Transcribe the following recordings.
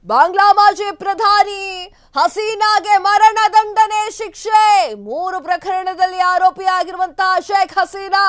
ಬಾಂಗ್ಲಾ ಮಾಜಿ ಪ್ರಧಾನಿ ಹಸೀನಾಗೆ ಮರಣದಂಡನೆ ಶಿಕ್ಷೆ 3 ಪ್ರಕರಣದಲ್ಲಿ ಆರೋಪಿಯಾಗಿರುವಂತಹ ಶೇಖ್ ಹಸೀನಾ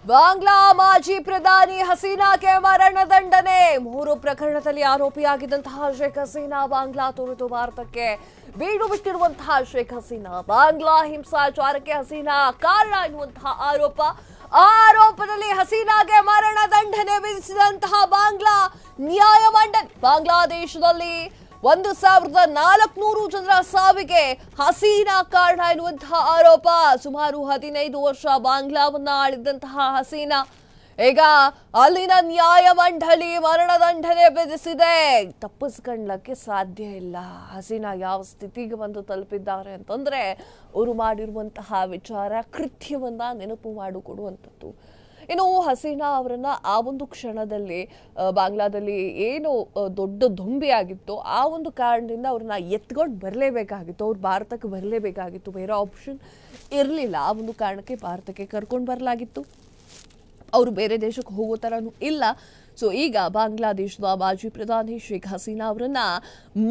ಬಾಂಗ್ಲಾ ಮಾಜಿ ಪ್ರಧಾನಿ ಹಸೀನಾಗೆ ಮರಣದಂಡನೆ 3 ಪ್ರಕರಣದಲ್ಲಿ ಆರೋಪಿಯಾಗಿದ್ದಂತಹ ಶೇಖ್ ಹಸೀನಾ ಬಾಂಗ್ಲಾ ತೊರೆದು ಭಾರತಕ್ಕೆ ಬೀಡು ಬಿಟ್ಟಿರುವಂತಹ ಶೇಖ್ ಹಸೀನಾ ಬಾಂಗ್ಲಾ ಹಿಂಸಾಚಾರಕ್ಕೆ ಹಸೀನಾ ಕಾರಣ ಎನ್ನುವಂತಹ ಆರೋಪದಲ್ಲಿ ಹಸೀನಾಗೆ ಮರಣದಂಡನೆ ವಿಧಿಸಿದಂತಹ ಬಾಂಗ್ಲಾ ನ್ಯಾಯಮಂಡಳಿ ಬಾಂಗ್ಲಾದೇಶದಲ್ಲಿ 1400 ಜನರ ಸಾವಿಗೆ ಹಸೀನಾ ಕಾರಣ ಎನ್ನುವಂತಹ ಆರೋಪ. ಸುಮಾರು 15 ವರ್ಷ ಬಾಂಗ್ಲಾವನ್ನ ಆಳಿದಂತಹ ಹಸೀನಾ ಈಗ ಅಲ್ಲಿನ ನ್ಯಾಯಮಂಡಳಿ ಮರಣದಂಡನೆ ವಿಧಿಸಿದೆ. ತಪ್ಪಿಸ್ಕೊಳ್ಳಕ್ಕೆ ಸಾಧ್ಯ ಇಲ್ಲ. ಹಸೀನಾ ಯಾವ ಸ್ಥಿತಿಗೆ ಬಂದು ತಲುಪಿದ್ದಾರೆ ಅಂತಂದ್ರೆ ಅವರು ಮಾಡಿರುವಂತಹ ವಿಚಾರ ಕೃತ್ಯವನ್ನ ನೆನಪು ಮಾಡಿಕೊಡುವಂಥದ್ದು. ಇನ್ನು ಹಸೀನಾ ಅವರನ್ನ ಆ ಒಂದು ಕ್ಷಣದಲ್ಲಿ ಬಾಂಗ್ಲಾದಲ್ಲಿ ಏನು ದೊಡ್ಡ ದುಂಬಿ ಆಗಿತ್ತು ಆ ಒಂದು ಕಾರಣದಿಂದ ಅವ್ರನ್ನ ಎತ್ಕೊಂಡು ಬರಲೇಬೇಕಾಗಿತ್ತು. ಅವ್ರು ಭಾರತಕ್ಕೆ ಬರಲೇಬೇಕಾಗಿತ್ತು. ಬೇರೆ ಆಪ್ಷನ್ ಇರಲಿಲ್ಲ. ಆ ಒಂದು ಕಾರಣಕ್ಕೆ ಭಾರತಕ್ಕೆ ಕರ್ಕೊಂಡು ಬರಲಾಗಿತ್ತು. ಅವರು ಬೇರೆ ದೇಶಕ್ಕೆ ಹೋಗೋ ಥರನೂ ಇಲ್ಲ. ಸೊ ಈಗ ಬಾಂಗ್ಲಾದೇಶದ ಮಾಜಿ ಪ್ರಧಾನಿ ಶೇಖ್ ಹಸೀನಾ ಅವರನ್ನ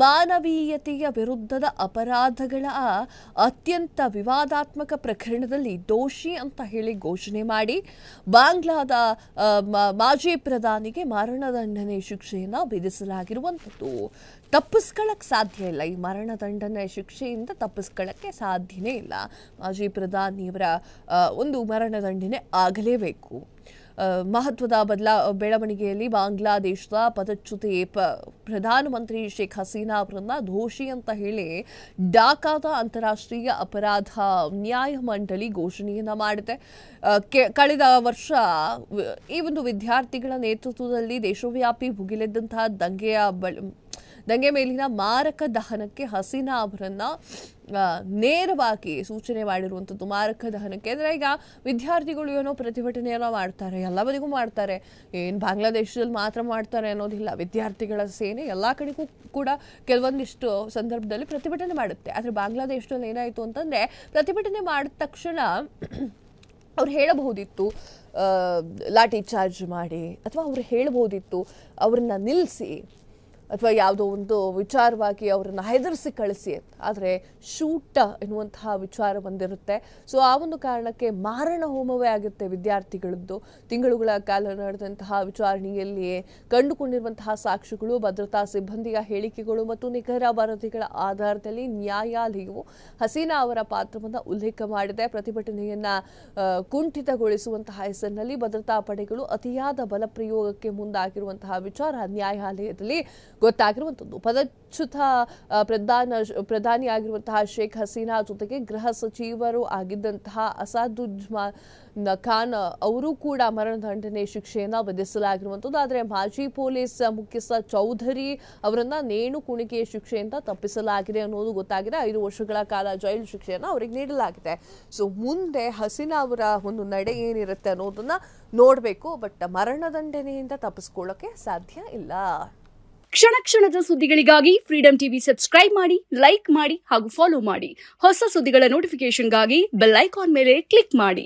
ಮಾನವೀಯತೆಯ ವಿರುದ್ಧದ ಅಪರಾಧಗಳ ಅತ್ಯಂತ ವಿವಾದಾತ್ಮಕ ಪ್ರಕರಣದಲ್ಲಿ ದೋಷಿ ಅಂತ ಹೇಳಿ ಘೋಷಣೆ ಮಾಡಿ ಬಾಂಗ್ಲಾದ ಮಾಜಿ ಪ್ರಧಾನಿಗೆ ಮರಣದಂಡನೆ ಶಿಕ್ಷೆಯನ್ನು ವಿಧಿಸಲಾಗಿರುವಂಥದ್ದು. ತಪ್ಪಿಸ್ಕೊಳ್ಳಕ್ಕೆ ಸಾಧ್ಯ ಇಲ್ಲ. ಈ ಮರಣದಂಡನೆ ಶಿಕ್ಷೆಯಿಂದ ತಪ್ಪಿಸ್ಕೊಳ್ಳಕ್ಕೆ ಸಾಧ್ಯನೇ ಇಲ್ಲ. ಮಾಜಿ ಪ್ರಧಾನಿಯವರ ಒಂದು ಮರಣದಂಡನೆ ಆಗಲೇಬೇಕು. ಮಹತ್ವದ ಬೆಳವಣಿಗೆಯಲ್ಲಿ ಬಾಂಗ್ಲಾದೇಶದ ಪದಚ್ಯುತಿ ಪ್ರಧಾನಮಂತ್ರಿ ಶೇಖ್ ಹಸೀನಾ ಅವರನ್ನ ದೋಷಿ ಅಂತ ಹೇಳಿ ಢಾಕಾದ ಅಂತಾರಾಷ್ಟ್ರೀಯ ಅಪರಾಧ ನ್ಯಾಯಮಂಡಳಿ ಘೋಷಣೆಯನ್ನ ಮಾಡಿದೆ. ಕಳೆದ ವರ್ಷ ಈ ಒಂದು ವಿದ್ಯಾರ್ಥಿಗಳ ನೇತೃತ್ವದಲ್ಲಿ ದೇಶವ್ಯಾಪಿ ಭುಗಿಲೆದ್ದಂತಹ ದಂಗೆ ಮೇಲಿನ ಮಾರಕ ದಹನಕ್ಕೆ ಹಸೀನಾ ಅವರನ್ನ ನೇರವಾಗಿ ಸೂಚನೆ ಮಾಡಿರುವಂಥದ್ದು. ಮಾರಕ ದಹನಕ್ಕೆ ಅಂದರೆ ಈಗ ವಿದ್ಯಾರ್ಥಿಗಳು ಏನೋ ಪ್ರತಿಭಟನೆಯನ್ನು ಮಾಡ್ತಾರೆ, ಎಲ್ಲ ಬದಿಗೂ ಮಾಡ್ತಾರೆ. ಏನು ಬಾಂಗ್ಲಾದೇಶದಲ್ಲಿ ಮಾತ್ರ ಮಾಡ್ತಾರೆ ಅನ್ನೋದಿಲ್ಲ. ವಿದ್ಯಾರ್ಥಿಗಳ ಸೇನೆ ಎಲ್ಲ ಕಡೆಗೂ ಕೂಡ ಕೆಲವೊಂದಿಷ್ಟು ಸಂದರ್ಭದಲ್ಲಿ ಪ್ರತಿಭಟನೆ ಮಾಡುತ್ತೆ. ಆದರೆ ಬಾಂಗ್ಲಾದೇಶದಲ್ಲಿ ಏನಾಯಿತು ಅಂತಂದರೆ ಪ್ರತಿಭಟನೆ ಮಾಡಿದ ತಕ್ಷಣ ಅವ್ರು ಹೇಳಬಹುದಿತ್ತು ಲಾಠಿ ಚಾರ್ಜ್ ಮಾಡಿ, ಅಥವಾ ಅವ್ರು ಹೇಳಬಹುದಿತ್ತು ಅವ್ರನ್ನ ನಿಲ್ಲಿಸಿ, ಅಥವಾ ಯಾವುದೋ ಒಂದು ವಿಚಾರವಾಗಿ ಅವರನ್ನು ಹೆದರಿಸಿ ಕಳಿಸಿ. ಆದರೆ ಶೂಟ ಎನ್ನುವಂತಹ ವಿಚಾರ ಬಂದಿರುತ್ತೆ. ಸೊ ಆ ಒಂದು ಕಾರಣಕ್ಕೆ ಮಾರಣ ಹೋಮವೇ ಆಗುತ್ತೆ ವಿದ್ಯಾರ್ಥಿಗಳದ್ದು. ತಿಂಗಳುಗಳ ಕಾಲ ನಡೆದಂತಹ ವಿಚಾರಣೆಯಲ್ಲಿ ಕಂಡುಕೊಂಡಿರುವಂತಹ ಸಾಕ್ಷಿಗಳು, ಭದ್ರತಾ ಸಿಬ್ಬಂದಿಯ ಹೇಳಿಕೆಗಳು ಮತ್ತು ನಿಖರ ವರದಿಗಳ ಆಧಾರದಲ್ಲಿ ನ್ಯಾಯಾಲಯವು ಹಸೀನಾ ಅವರ ಪಾತ್ರವನ್ನು ಉಲ್ಲೇಖ ಮಾಡಿದೆ. ಪ್ರತಿಭಟನೆಯನ್ನ ಕುಂಠಿತಗೊಳಿಸುವಂತಹ ಹೆಸರಿನಲ್ಲಿ ಭದ್ರತಾ ಪಡೆಗಳು ಅತಿಯಾದ ಬಲಪ್ರಯೋಗಕ್ಕೆ ಮುಂದಾಗಿರುವಂತಹ ವಿಚಾರ ನ್ಯಾಯಾಲಯದಲ್ಲಿ ಗೊತ್ತಾಗಿರುವಂಥದ್ದು. ಪದಚ್ಯುತ ಪ್ರಧಾನಿಯಾಗಿರುವಂತಹ ಶೇಖ್ ಹಸೀನಾ ಜೊತೆಗೆ ಗೃಹ ಸಚಿವರು ಆಗಿದ್ದಂತಹ ಅಸಾದುಜ್ಮಾನ್ ಖಾನ್ ಅವರು ಕೂಡ ಮರಣದಂಡನೆ ಶಿಕ್ಷೆಯನ್ನ ವಿಧಿಸಲಾಗಿರುವಂಥದ್ದು. ಆದರೆ ಮಾಜಿ ಪೊಲೀಸ್ ಮುಖ್ಯಸ್ಥ ಚೌಧರಿ ಅವರನ್ನ ನೇಣು ಕುಣಿಕೆಯ ಶಿಕ್ಷೆಯಿಂದ ತಪ್ಪಿಸಲಾಗಿದೆ ಅನ್ನೋದು ಗೊತ್ತಾಗಿದೆ. 5 ವರ್ಷಗಳ ಕಾಲ ಜೈಲು ಶಿಕ್ಷೆಯನ್ನ ಅವರಿಗೆ ನೀಡಲಾಗಿದೆ. ಸೊ ಮುಂದೆ ಹಸೀನಾ ಅವರ ಒಂದು ನಡೆ ಏನಿರುತ್ತೆ ಅನ್ನೋದನ್ನ ನೋಡಬೇಕು. ಬಟ್ ಮರಣದಂಡನೆಯಿಂದ ತಪ್ಪಿಸ್ಕೊಳ್ಳೋಕೆ ಸಾಧ್ಯ ಇಲ್ಲ. ಕ್ಷಣ ಕ್ಷಣದ ಸುದ್ದಿಗಳಿಗಾಗಿ ಫ್ರೀಡಂ ಟಿವಿ ಸಬ್ಸ್ಕ್ರೈಬ್ ಮಾಡಿ, ಲೈಕ್ ಮಾಡಿ ಹಾಗೂ ಫಾಲೋ ಮಾಡಿ. ಹೊಸ ಸುದ್ದಿಗಳ ನೋಟಿಫಿಕೇಶನ್ಗಾಗಿ ಬೆಲ್ ಐಕಾನ್ ಮೇಲೆ ಕ್ಲಿಕ್ ಮಾಡಿ.